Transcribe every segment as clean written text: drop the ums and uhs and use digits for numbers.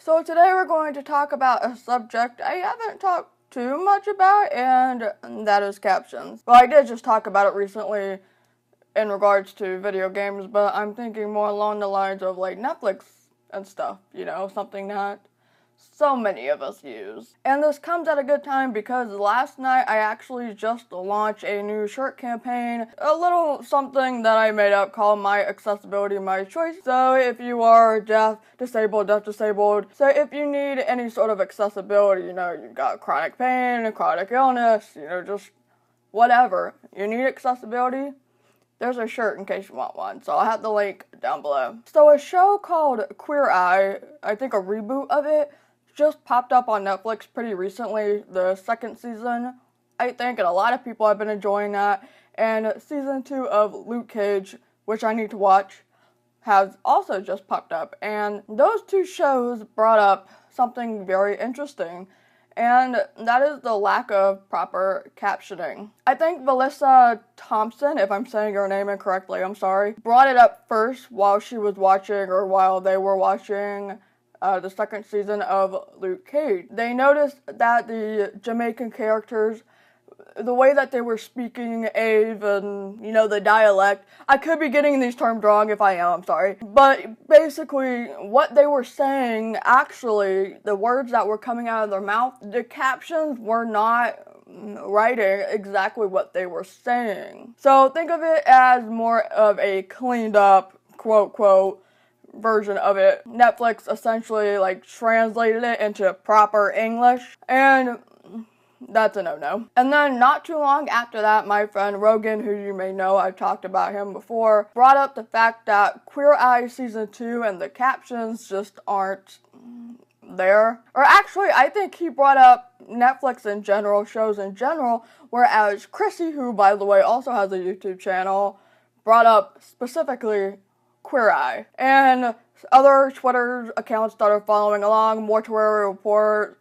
So today we're going to talk about a subject I haven't talked too much about, and that is captions. Well, I did just talk about it recently in regards to video games, but I'm thinking more along the lines of like Netflix and stuff, something that so many of us use. And this comes at a good time because last night I actually just launched a new shirt campaign, a little something that I made up called My Accessibility, My Choice. So if you are deaf, disabled, so if you need any sort of accessibility, you've got chronic pain, chronic illness, just whatever, you need accessibility, there's a shirt in case you want one, so I'll have the link down below. So a show called Queer Eye, I think a reboot of it, just popped up on Netflix pretty recently, the second season, I think, and a lot of people have been enjoying that. And season 2 of Luke Cage, which I need to watch, has also just popped up. And those two shows brought up something very interesting, and that is the lack of proper captioning. I think Melissa Thompson, if I'm saying her name incorrectly, I'm sorry, brought it up first while she was watching, or while they were watching the second season of Luke Cage. They noticed that the Jamaican characters, the way that they were speaking Ave and, the dialect, I could be getting these terms wrong. If I am, I'm sorry. But basically, what they were saying, actually, the words that were coming out of their mouth, the captions were not writing exactly what they were saying. So think of it as more of a cleaned up, quote, version of it. Netflix essentially translated it into proper English, and that's a no-no. And then not too long after that, my friend Rogan, who you may know, I've talked about him before, brought up the fact that Queer Eye Season 2 and the captions just aren't there. Or actually, I think he brought up Netflix in general, shows in general, whereas Chrissy, who by the way also has a YouTube channel, brought up specifically Queer Eye. And other Twitter accounts started following along, Mortuary Report,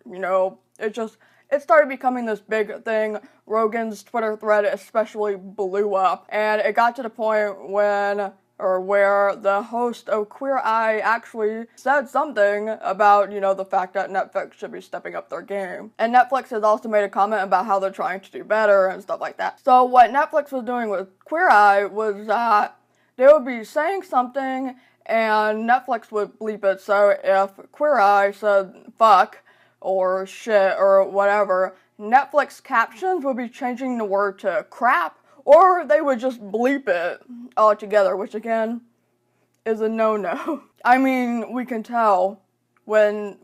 it started becoming this big thing. Rogan's Twitter thread especially blew up, and it got to the point where the host of Queer Eye actually said something about, the fact that Netflix should be stepping up their game. And Netflix has also made a comment about how they're trying to do better and stuff like that. So what Netflix was doing with Queer Eye was that they would be saying something and Netflix would bleep it. So if Queer Eye said fuck or shit or whatever, Netflix captions would be changing the word to crap, or they would just bleep it altogether, which again is a no-no. I mean, we can tell when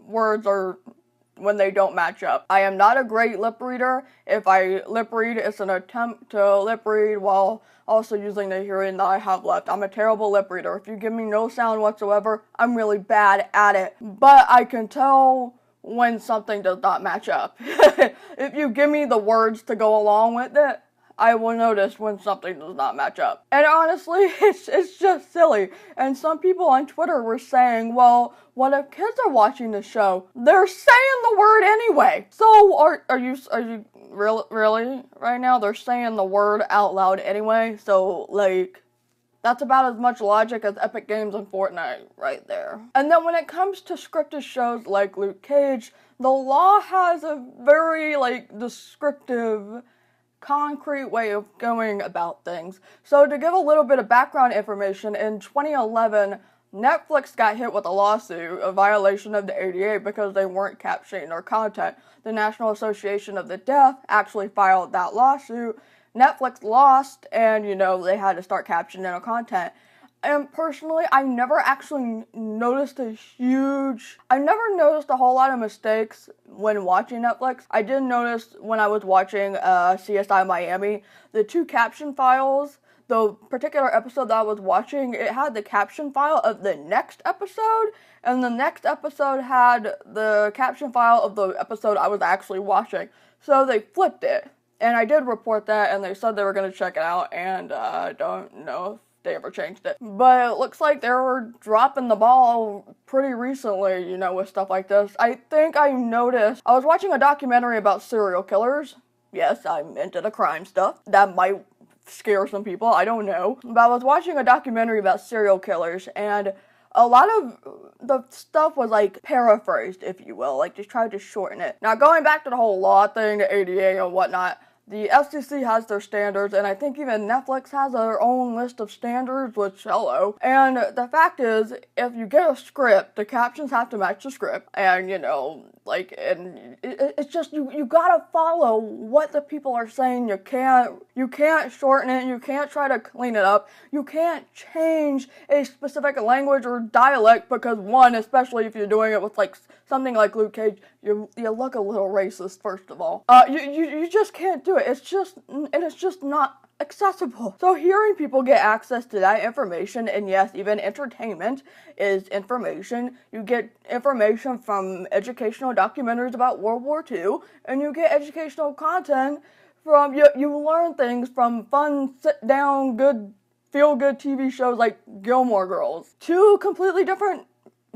they don't match up. I am not a great lip reader. If I lip read, it's an attempt to lip read while also using the hearing that I have left. I'm a terrible lip reader. If you give me no sound whatsoever, I'm really bad at it. But I can tell when something does not match up. If you give me the words to go along with it, I will notice when something does not match up. And honestly, it's just silly. And some people on Twitter were saying, well, what if kids are watching the show? They're saying the word anyway. So are you really right now? They're saying the word out loud anyway. So that's about as much logic as Epic Games and Fortnite right there. And then when it comes to scripted shows like Luke Cage, the law has a very descriptive, concrete way of going about things. So to give a little bit of background information, in 2011, Netflix got hit with a lawsuit, a violation of the ADA, because they weren't captioning their content. The National Association of the Deaf actually filed that lawsuit. Netflix lost, and they had to start captioning their content. And personally, I never actually noticed a whole lot of mistakes when watching Netflix. I did notice when I was watching CSI Miami, the two caption files, the particular episode that I was watching, it had the caption file of the next episode, and the next episode had the caption file of the episode I was actually watching. So they flipped it. And I did report that, and they said they were going to check it out, and I don't know if they ever changed it. But it looks like they were dropping the ball pretty recently, with stuff like this. I think I noticed, I was watching a documentary about serial killers. Yes, I'm into the crime stuff. That might scare some people, I don't know. But I was watching a documentary about serial killers, and a lot of the stuff was like paraphrased, if you will, like just tried to shorten it. Now going back to the whole law thing, the ADA and whatnot, the FCC has their standards, and I think even Netflix has their own list of standards, which, hello. And the fact is, if you get a script, the captions have to match the script, and, you know, like, and it's just, you gotta follow what the people are saying. You can't shorten it, you can't try to clean it up, you can't change a specific language or dialect, because one, especially if you're doing it with, like, something like Luke Cage, you look a little racist, first of all. You just can't do it. It's just not accessible. So hearing people get access to that information, and yes, even entertainment is information. You get information from educational documentaries about World War II, and you get educational content from, you learn things from fun, sit-down, good, feel-good TV shows like Gilmore Girls. Two completely different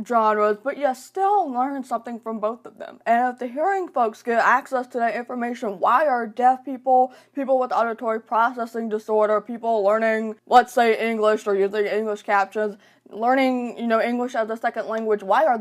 genres, but you still learn something from both of them. And if the hearing folks get access to that information, why are deaf people, people with auditory processing disorder, people learning, let's say, English or using English captions, learning, you know, English as a second language, why are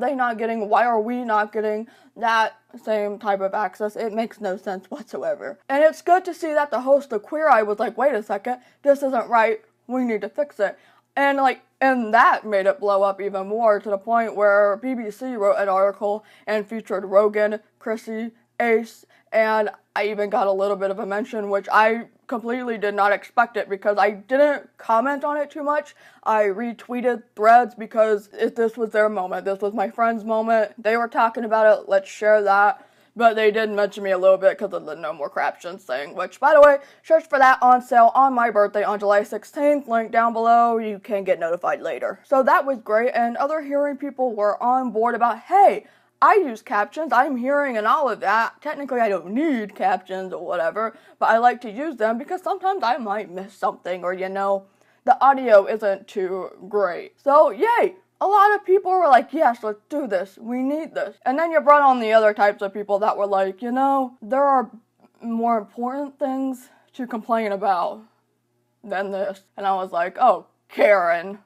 we not getting that same type of access? It makes no sense whatsoever. And it's good to see that the host of Queer Eye was like, wait a second, this isn't right, we need to fix it. And that made it blow up even more, to the point where BBC wrote an article and featured Rogan, Chrissy, Ace, and I even got a little bit of a mention, which I completely did not expect it, because I didn't comment on it too much. I retweeted threads because this was their moment. This was my friend's moment. They were talking about it. Let's share that. But they did mention me a little bit because of the No More Captions thing, which, by the way, search for that on sale on my birthday on July 16th. Link down below. You can get notified later. So that was great, and other hearing people were on board about, hey, I use captions, I'm hearing and all of that. Technically, I don't need captions or whatever, but I like to use them because sometimes I might miss something, or, you know, the audio isn't too great. So, yay! A lot of people were like, yes, let's do this. We need this. And then you brought on the other types of people that were like, you know, there are more important things to complain about than this. And I was like, oh, Karen,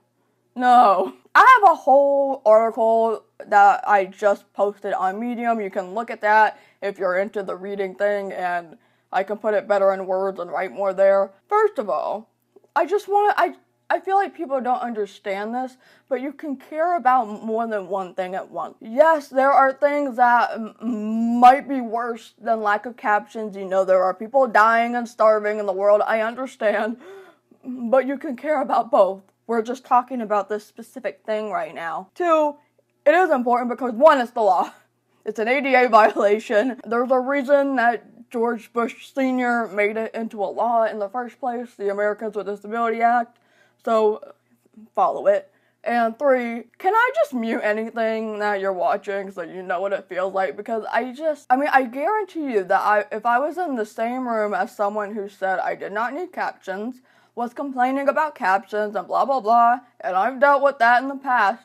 no. I have a whole article that I just posted on Medium. You can look at that if you're into the reading thing, and I can put it better in words and write more there. First of all, I feel like people don't understand this, but you can care about more than one thing at once. Yes, there are things that might be worse than lack of captions. You know, there are people dying and starving in the world. I understand, but you can care about both. We're just talking about this specific thing right now. Two, it is important because, one, it's the law. It's an ADA violation. There's a reason that George Bush Sr. made it into a law in the first place, the Americans with Disability Act. So, follow it. And three, can I just mute anything that you're watching so you know what it feels like? Because I guarantee you that if I was in the same room as someone who said I did not need captions, was complaining about captions and blah blah blah, and I've dealt with that in the past,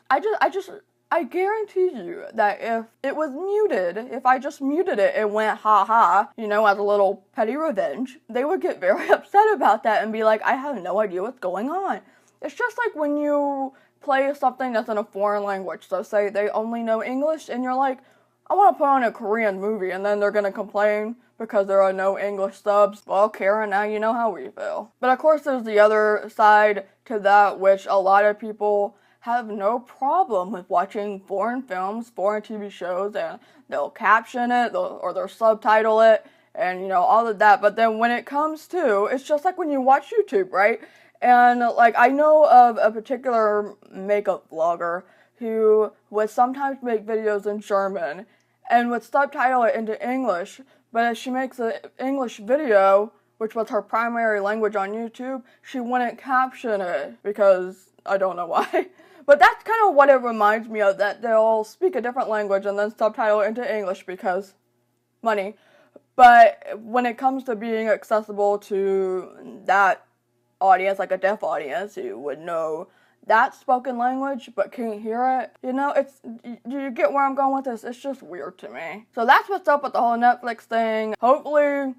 I guarantee you that if it was muted, if I just muted it and went ha, you know, as a little petty revenge, they would get very upset about that and be like, I have no idea what's going on. It's just like when you play something that's in a foreign language. So say they only know English and you're like, I want to put on a Korean movie, and then they're going to complain because there are no English subs. Well, Karen, now you know how we feel. But of course there's the other side to that, which a lot of people have no problem with watching foreign films, foreign TV shows, and they'll caption it, or they'll subtitle it, and, you know, all of that. But then when it comes to, it's just like when you watch YouTube, right? And, like, I know of a particular makeup vlogger who would sometimes make videos in German and would subtitle it into English, but if she makes an English video, which was her primary language on YouTube, she wouldn't caption it, because I don't know why. But that's kind of what it reminds me of, that they'll speak a different language and then subtitle it into English because money. But when it comes to being accessible to that audience, like a deaf audience who would know that spoken language but can't hear it, you know, you get where I'm going with this? It's just weird to me. So that's what's up with the whole Netflix thing. Hopefully,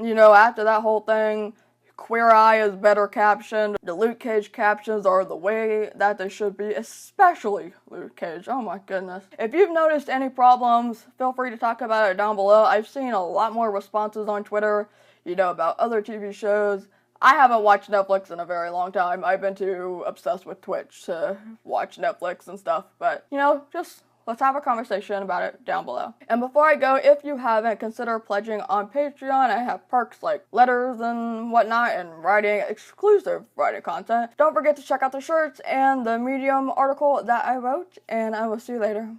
you know, after that whole thing Queer Eye is better captioned. The Luke Cage captions are the way that they should be, especially Luke Cage. Oh my goodness. If you've noticed any problems, feel free to talk about it down below. I've seen a lot more responses on Twitter, about other TV shows. I haven't watched Netflix in a very long time. I've been too obsessed with Twitch to watch Netflix and stuff. But, just let's have a conversation about it down below. And before I go, if you haven't, consider pledging on Patreon. I have perks like letters and whatnot and writing exclusive writing content. Don't forget to check out the shirts and the Medium article that I wrote, and I will see you later.